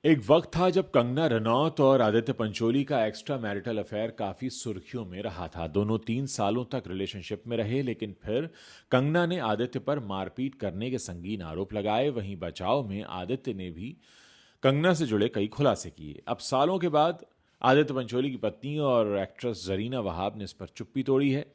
एक वक्त था जब कंगना रनौत और आदित्य पंचोली का एक्स्ट्रा मैरिटल अफेयर काफी सुर्खियों में रहा था। दोनों 3 सालों तक रिलेशनशिप में रहे, लेकिन फिर कंगना ने आदित्य पर मारपीट करने के संगीन आरोप लगाए। वहीं बचाव में आदित्य ने भी कंगना से जुड़े कई खुलासे किए। अब सालों के बाद आदित्य पंचोली की पत्नी और एक्ट्रेस जरीना वहाब ने इस पर चुप्पी तोड़ी है।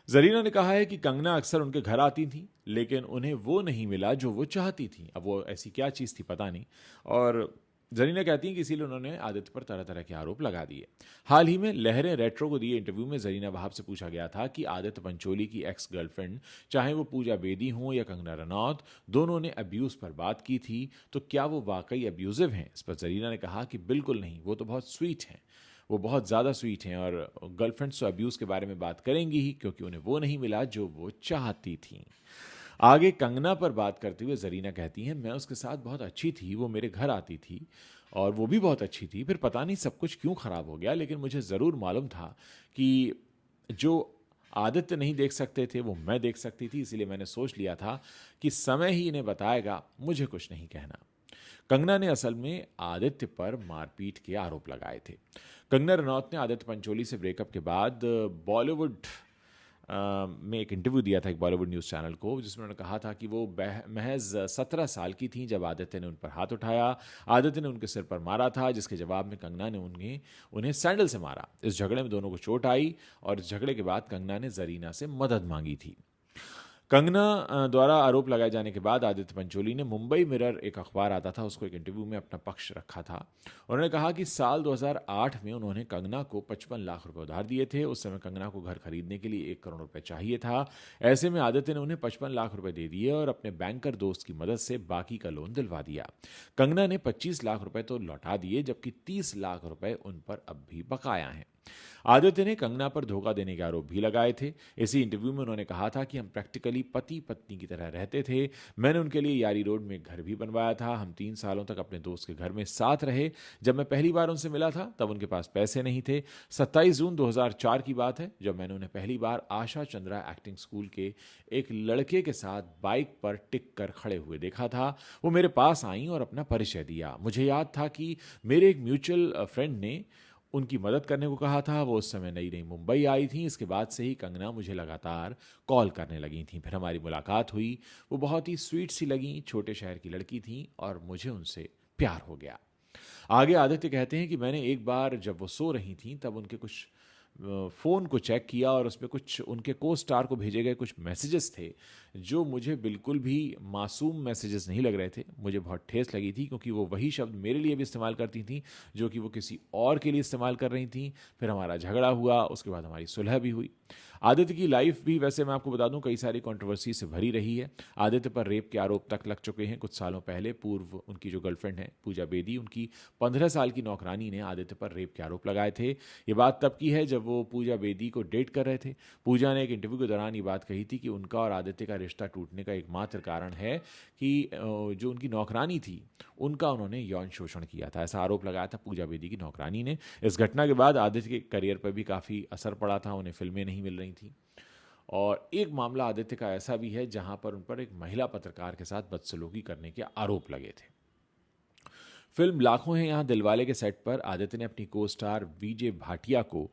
जरीना ने कहा है कि कंगना अक्सर उनके घर आती थी, लेकिन उन्हें वो नहीं मिला जो वो चाहती थी। अब वो ऐसी क्या चीज़ थी पता नहीं। और जरीना कहती हैं कि इसीलिए उन्होंने आदित्य पर तरह तरह के आरोप लगा दिए। हाल ही में लहरें रेट्रो को दिए इंटरव्यू में जरीना वहाब से पूछा गया था कि आदित्य पंचोली की एक्स गर्लफ्रेंड, चाहे वो पूजा बेदी हो या कंगना रनौत, दोनों ने अब्यूज पर बात की थी, तो क्या वो वाकई अब्यूजिव हैं? इस पर जरीना ने कहा कि बिल्कुल नहीं, वो तो बहुत स्वीट हैं। वो बहुत ज़्यादा स्वीट हैं और गर्लफ्रेंड्स तो अब्यूज़ के बारे में बात करेंगी ही, क्योंकि उन्हें वो नहीं मिला जो वो चाहती थीं। आगे कंगना पर बात करते हुए जरीना कहती हैं, मैं उसके साथ बहुत अच्छी थी, वो मेरे घर आती थी और वो भी बहुत अच्छी थी। फिर पता नहीं सब कुछ क्यों खराब हो गया, लेकिन मुझे ज़रूर मालूम था कि जो आदित्य नहीं देख सकते थे वो मैं देख सकती थी, इसीलिए मैंने सोच लिया था कि समय ही इन्हें बताएगा, मुझे कुछ नहीं कहना। कंगना ने असल में आदित्य पर मारपीट के आरोप लगाए थे। कंगना रनौत ने आदित्य पंचोली से ब्रेकअप के बाद बॉलीवुड में एक इंटरव्यू दिया था एक बॉलीवुड न्यूज़ चैनल को, जिसमें उन्होंने कहा था कि वो महज 17 साल की थी जब आदित्य ने उन पर हाथ उठाया। आदित्य ने उनके सिर पर मारा था, जिसके जवाब में कंगना ने उन्हें सैंडल से मारा। इस झगड़े में दोनों को चोट आई और इस झगड़े के बाद कंगना ने जरीना से मदद मांगी थी। कंगना द्वारा आरोप लगाए जाने के बाद आदित्य पंचोली ने मुंबई मिरर, एक अखबार आता था, उसको एक इंटरव्यू में अपना पक्ष रखा था। उन्होंने कहा कि साल 2008 में उन्होंने कंगना को 55 लाख रुपए उधार दिए थे। उस समय कंगना को घर खरीदने के लिए 1 करोड़ रुपए चाहिए था। ऐसे में आदित्य ने उन्हें 55 लाख रुपए दे दिए और अपने बैंकर दोस्त की मदद से बाकी का लोन दिलवा दिया। कंगना ने 25 लाख रुपए तो लौटा दिए, जबकि 30 लाख रुपए उन पर अब भी बकाया हैं। आदित्य ने कंगना पर धोखा देने के आरोप भी लगाए थे। इसी इंटरव्यू में उन्होंने कहा था कि हम प्रैक्टिकली पति पत्नी की तरह रहते थे। मैंने उनके लिए यारी रोड में एक घर भी बनवाया था। हम 3 सालों तक अपने दोस्त के घर में साथ रहे। जब मैं पहली बार उनसे मिला था तब उनके पास पैसे नहीं थे। 27 जून 2004 की बात है, जब मैंने उन्हें पहली बार आशा चंद्रा एक्टिंग स्कूल के एक लड़के के साथ बाइक पर टिक कर खड़े हुए देखा था। वो मेरे पास आई और अपना परिचय दिया। मुझे याद था कि मेरे एक म्यूचुअल फ्रेंड ने उनकी मदद करने को कहा था। वो उस समय नई नई मुंबई आई थी। इसके बाद से ही कंगना मुझे लगातार कॉल करने लगी थी। फिर हमारी मुलाकात हुई। वो बहुत ही स्वीट सी लगी, छोटे शहर की लड़की थी और मुझे उनसे प्यार हो गया। आगे आदित्य कहते हैं कि मैंने एक बार जब वो सो रही थी तब उनके कुछ फ़ोन को चेक किया और उसमें कुछ उनके को स्टार को भेजे गए कुछ मैसेजेस थे, जो मुझे बिल्कुल भी मासूम मैसेजेस नहीं लग रहे थे। मुझे बहुत ठेस लगी थी, क्योंकि वो वही शब्द मेरे लिए भी इस्तेमाल करती थी जो कि वो किसी और के लिए इस्तेमाल कर रही थी। फिर हमारा झगड़ा हुआ, उसके बाद हमारी सुलह भी हुई। आदित्य की लाइफ भी, वैसे मैं आपको बता दूं, कई सारी कंट्रोवर्सी से भरी रही है। आदित्य पर रेप के आरोप तक लग चुके हैं। कुछ सालों पहले पूर्व उनकी जो गर्लफ्रेंड है पूजा बेदी, उनकी 15 साल की नौकरानी ने आदित्य पर रेप के आरोप लगाए थे। ये बात तब की है जब वो पूजा बेदी को डेट कर रहे थे। पूजा ने एक इंटरव्यू के दौरान ये बात कही थी कि उनका और आदित्य का रिश्ता टूटने का एकमात्र कारण है कि जो उनकी नौकरानी थी उनका उन्होंने यौन शोषण किया था। ऐसा आरोप लगाया था पूजा बेदी की नौकरानी ने। इस घटना के बाद आदित्य के करियर पर भी काफ़ी असर पड़ा था। उन्हें फिल्में नहीं मिल रही थी। और एक मामला आदित्य का ऐसा भी है जहां पर उन पर एक महिला पत्रकार के साथ बदसलूकी करने के आरोप लगे थे। फिल्म लाखों हैं यहाँ दिलवाले के सेट पर आदित्य ने अपनी को स्टार वीजे भाटिया को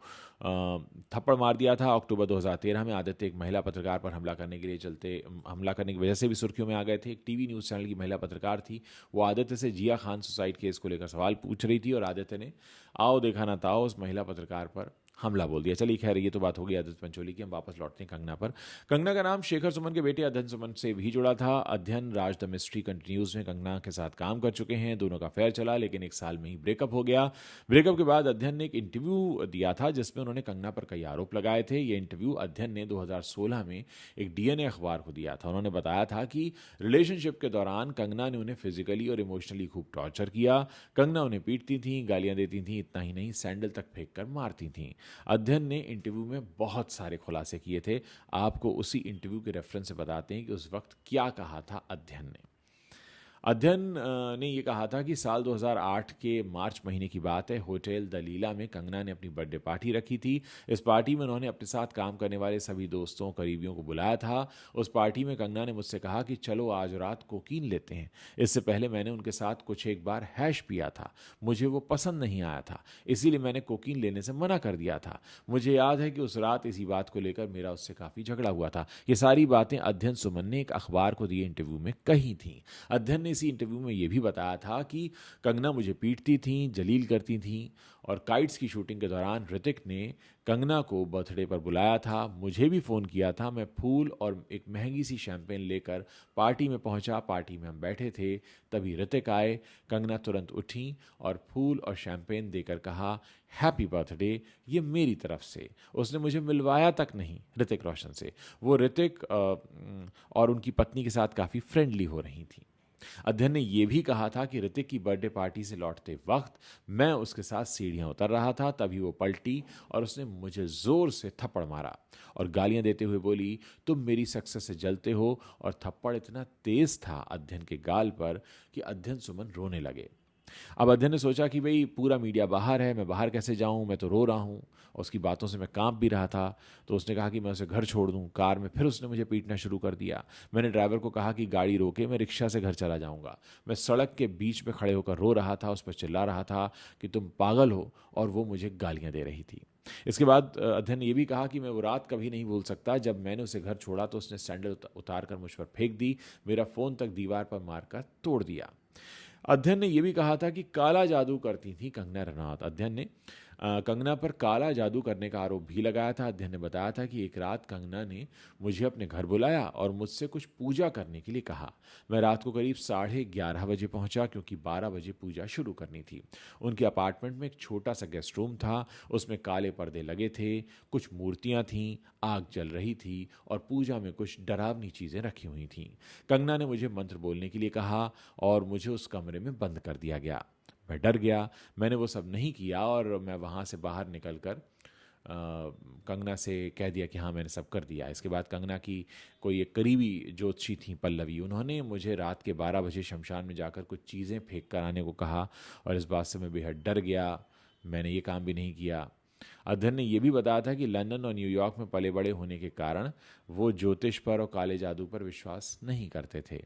थप्पड़ मार दिया था। अक्टूबर 2013 में आदित्य एक महिला पत्रकार पर हमला करने की वजह से भी सुर्खियों में आ गए थे। एक टीवी न्यूज़ चैनल की महिला पत्रकार थी। वो आदित्य से जिया खान सुसाइड केस को लेकर सवाल पूछ रही थी और आदित्य ने आओ देखा ना ताओ उस महिला पत्रकार पर हमला बोल दिया। चलिए खैर, ये तो बात हो गई आदित्य पंचोली की। हम वापस लौटते हैं कंगना पर। कंगना का नाम शेखर सुमन के बेटे अध्ययन सुमन से भी जुड़ा था। अध्ययन राज द मिस्ट्री कंटिन्यूज में कंगना के साथ काम कर चुके हैं। दोनों का अफेयर चला, लेकिन एक साल में ही ब्रेकअप हो गया। ब्रेकअप के बाद अध्ययन ने एक इंटरव्यू दिया था जिसमें उन्होंने कंगना पर कई आरोप लगाए थे। ये इंटरव्यू अध्ययन ने 2016 में एक डीएनए अखबार को दिया था। उन्होंने बताया था कि रिलेशनशिप के दौरान कंगना ने उन्हें फिजिकली और इमोशनली खूब टॉर्चर किया। कंगना उन्हें पीटती थी, गालियां देती थी, इतना ही नहीं सैंडल तक फेंक कर मारती थी। अध्ययन ने इंटरव्यू में बहुत सारे खुलासे किए थे। आपको उसी इंटरव्यू के रेफरेंस से बताते हैं कि उस वक्त क्या कहा था अध्ययन ने। अध्ययन ने ये कहा था कि साल 2008 के मार्च महीने की बात है। होटल दलीला में कंगना ने अपनी बर्थडे पार्टी रखी थी। इस पार्टी में उन्होंने अपने साथ काम करने वाले सभी दोस्तों करीबियों को बुलाया था। उस पार्टी में कंगना ने मुझसे कहा कि चलो आज रात कोकीन लेते हैं। इससे पहले मैंने उनके साथ कुछ एक बार हैश पिया था। मुझे वो पसंद नहीं आया था, इसीलिए मैंने कोकीन लेने से मना कर दिया था। मुझे याद है कि उस रात इसी बात को लेकर मेरा उससे काफ़ी झगड़ा हुआ था। ये सारी बातें अध्ययन सुमन ने एक अखबार को दिए इंटरव्यू में कही थी। अध्ययन ने इसी इंटरव्यू में यह भी बताया था कि कंगना मुझे पीटती थीं, जलील करती थीं और काइट्स की शूटिंग के दौरान ऋतिक ने कंगना को बर्थडे पर बुलाया था। मुझे भी फ़ोन किया था। मैं फूल और एक महंगी सी शैंपेन लेकर पार्टी में पहुंचा। पार्टी में हम बैठे थे, तभी ऋतिक आए। कंगना तुरंत उठी और फूल और शैंपेन देकर कहा, हैप्पी बर्थडे, ये मेरी तरफ से। उसने मुझे मिलवाया तक नहीं ऋतिक रोशन से। वो ऋतिक और उनकी पत्नी के साथ काफ़ी फ्रेंडली हो रही थी। अध्ययन ने यह भी कहा था कि ऋतिक की बर्थडे पार्टी से लौटते वक्त मैं उसके साथ सीढ़ियां उतर रहा था, तभी वो पलटी और उसने मुझे जोर से थप्पड़ मारा और गालियां देते हुए बोली, तुम मेरी सक्सेस से जलते हो। और थप्पड़ इतना तेज था अध्ययन के गाल पर कि अध्ययन सुमन रोने लगे। अब अध्ययन ने सोचा कि भाई पूरा मीडिया बाहर है, मैं बाहर कैसे जाऊं, मैं तो रो रहा हूं। उसकी बातों से मैं कांप भी रहा था। तो उसने कहा कि मैं उसे घर छोड़ दूं। कार में फिर उसने मुझे पीटना शुरू कर दिया। मैंने ड्राइवर को कहा कि गाड़ी रोके, मैं रिक्शा से घर चला जाऊंगा। मैं सड़क के बीच में खड़े होकर रो रहा था, उस पर चिल्ला रहा था कि तुम पागल हो, और वो मुझे गालियां दे रही थी। इसके बाद अध्ययन ने यह भी कहा कि मैं वो रात कभी नहीं भूल सकता जब मैंने उसे घर छोड़ा तो उसने सैंडल उतार कर मुझ पर फेंक दी, मेरा फ़ोन तक दीवार पर मारकर तोड़ दिया। अध्ययन ने यह भी कहा था कि काला जादू करती थी कंगना रनौत। अध्ययन ने कंगना पर काला जादू करने का आरोप भी लगाया था। अध्ययन ने बताया था कि एक रात कंगना ने मुझे अपने घर बुलाया और मुझसे कुछ पूजा करने के लिए कहा। मैं रात को करीब 11:30 बजे पहुंचा, क्योंकि 12 बजे पूजा शुरू करनी थी। उनके अपार्टमेंट में एक छोटा सा गेस्ट रूम था, उसमें काले पर्दे लगे थे, कुछ मूर्तियां थीं, आग जल रही थी और पूजा में कुछ डरावनी चीज़ें रखी हुई थीं। कंगना ने मुझे मंत्र बोलने के लिए कहा और मुझे उस कमरे में बंद कर दिया गया। मैं डर गया। मैंने वो सब नहीं किया और मैं वहाँ से बाहर निकलकर कंगना से कह दिया कि हाँ मैंने सब कर दिया। इसके बाद कंगना की कोई एक करीबी ज्योतिषी थी पल्लवी, उन्होंने मुझे रात के 12 बजे शमशान में जाकर कुछ चीज़ें फेंक कर आने को कहा और इस बात से मैं बेहद डर गया। मैंने ये काम भी नहीं किया। अध्ययन ने यह भी बताया था कि लंदन और न्यूयॉर्क में पले बड़े होने के कारण वो ज्योतिष पर और काले जादू पर विश्वास नहीं करते थे।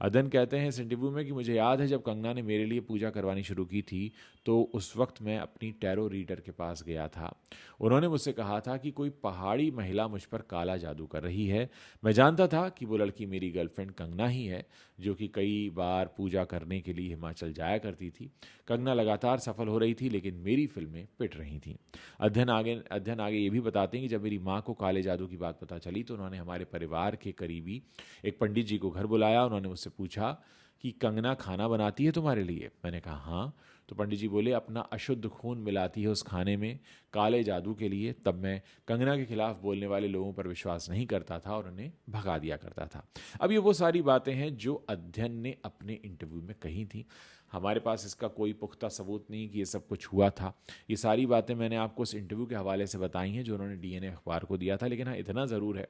अध्ययन कहते हैं इस इंटरव्यू में कि मुझे याद है जब कंगना ने मेरे लिए पूजा करवानी शुरू की थी तो उस वक्त मैं अपनी टैरो रीडर के पास गया था। उन्होंने मुझसे कहा था कि कोई पहाड़ी महिला मुझ पर काला जादू कर रही है। मैं जानता था कि वो लड़की मेरी गर्लफ्रेंड कंगना ही है, जो कि कई बार पूजा करने के लिए हिमाचल जाया करती थी। कंगना लगातार सफल हो रही थी, लेकिन मेरी फिल्में पिट रही थीं। अध्ययन आगे ये भी बताते हैं कि जब मेरी माँ को काले जादू की बात पता चली तो उन्होंने हमारे परिवार के करीबी एक पंडित जी को घर बुलाया। उन्होंने मुझसे पूछा कि कंगना खाना बनाती है तुम्हारे लिए? मैंने कहा हाँ। तो पंडित जी बोले अपना अशुद्ध खून मिलाती है उस खाने में काले जादू के लिए। तब मैं कंगना के खिलाफ बोलने वाले लोगों पर विश्वास नहीं करता था और उन्हें भगा दिया करता था। अब ये वो सारी बातें हैं जो अध्ययन ने अपने इंटरव्यू में कही थी। हमारे पास इसका कोई पुख्ता सबूत नहीं कि ये सब कुछ हुआ था। ये सारी बातें मैंने आपको उस इंटरव्यू के हवाले से बताई हैं जो उन्होंने डीएनए अखबार को दिया था। लेकिन हाँ, इतना ज़रूर है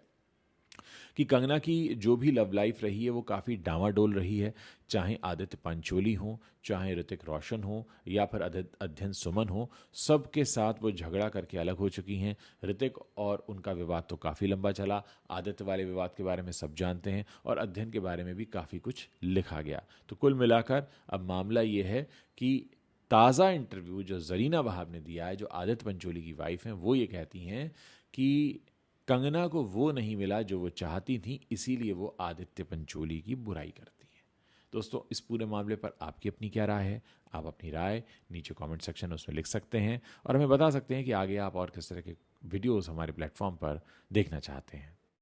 कि कंगना की जो भी लव लाइफ रही है वो काफ़ी डामाडोल रही है। चाहे आदित्य पंचोली हो, चाहे ऋतिक रोशन हो या फिर अध्ययन सुमन हो, सबके साथ वो झगड़ा करके अलग हो चुकी हैं। ऋतिक और उनका विवाद तो काफ़ी लंबा चला। आदित्य वाले विवाद के बारे में सब जानते हैं और अध्ययन के बारे में भी काफ़ी कुछ लिखा गया। तो कुल मिलाकर अब मामला ये है कि ताज़ा इंटरव्यू जो जरीना वहाब ने दिया है, जो आदित्य पंचोली की वाइफ हैं, वो ये कहती हैं कि कंगना को वो नहीं मिला जो वो चाहती थी, इसीलिए वो आदित्य पंचोली की बुराई करती है। दोस्तों, इस पूरे मामले पर आपकी अपनी क्या राय है? आप अपनी राय नीचे कमेंट सेक्शन में उसमें लिख सकते हैं और हमें बता सकते हैं कि आगे आप और किस तरह के वीडियोस हमारे प्लेटफॉर्म पर देखना चाहते हैं।